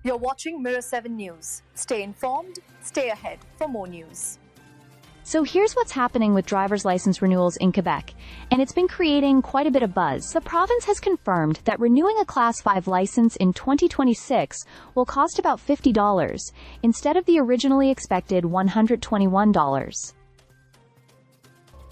You're watching Mirror 7 News. Stay informed, stay ahead for more news. So here's what's happening with driver's license renewals in Quebec, and it's been creating quite a bit of buzz. The province has confirmed that renewing a Class 5 license in 2026 will cost about $50, instead of the originally expected $121.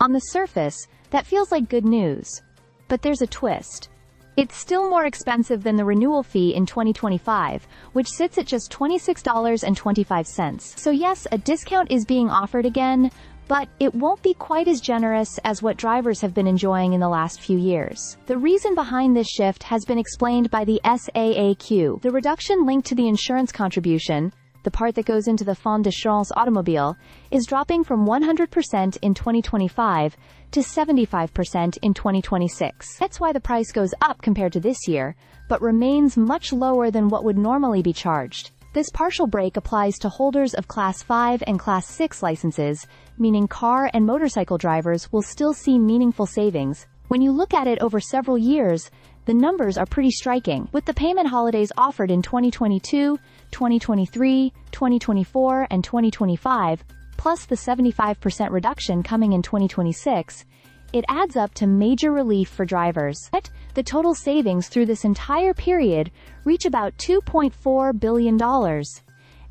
On the surface, that feels like good news. But there's a twist. It's still more expensive than the renewal fee in 2025, which sits at just $26.25. So yes, a discount is being offered again, but it won't be quite as generous as what drivers have been enjoying in the last few years. The reason behind this shift has been explained by the SAAQ. The reduction linked to the insurance contribution, the part that goes into the Fonds d'assurance automobile, is dropping from 100% in 2025 to 75% in 2026. That's why the price goes up compared to this year, but remains much lower than what would normally be charged. This partial break applies to holders of Class 5 and Class 6 licenses, meaning car and motorcycle drivers will still see meaningful savings. When you look at it over several years, the numbers are pretty striking. With the payment holidays offered in 2022, 2023, 2024, and 2025, plus the 75% reduction coming in 2026, it adds up to major relief for drivers. But the total savings through this entire period reach about $2.4 billion.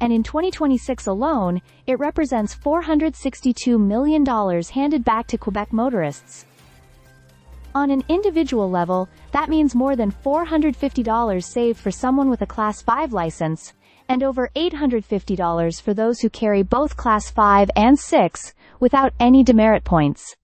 And in 2026 alone, it represents $462 million handed back to Quebec motorists. On an individual level, that means more than $450 saved for someone with a Class 5 license, and over $850 for those who carry both Class 5 and 6, without any demerit points.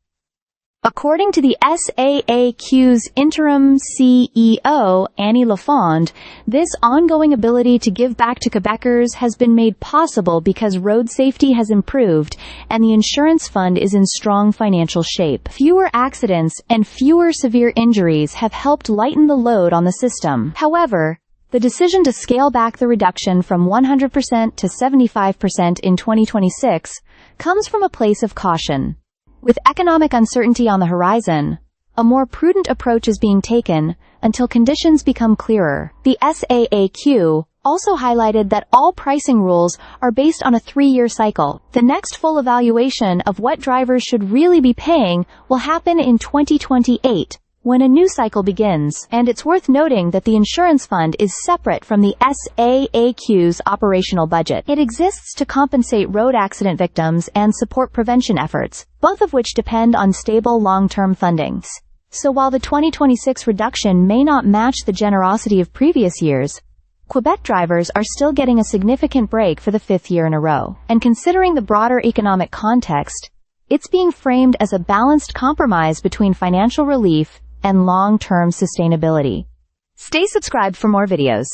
According to the SAAQ's interim CEO, Annie Lafond, this ongoing ability to give back to Quebecers has been made possible because road safety has improved and the insurance fund is in strong financial shape. Fewer accidents and fewer severe injuries have helped lighten the load on the system. However, the decision to scale back the reduction from 100% to 75% in 2026 comes from a place of caution. With economic uncertainty on the horizon, a more prudent approach is being taken until conditions become clearer. The SAAQ also highlighted that all pricing rules are based on a 3-year cycle. The next full evaluation of what drivers should really be paying will happen in 2028, when a new cycle begins. And it's worth noting that the insurance fund is separate from the SAAQ's operational budget. It exists to compensate road accident victims and support prevention efforts, both of which depend on stable long-term funding. So while the 2026 reduction may not match the generosity of previous years, Quebec drivers are still getting a significant break for the 5th year in a row. And considering the broader economic context, it's being framed as a balanced compromise between financial relief and long-term sustainability. Stay subscribed for more videos.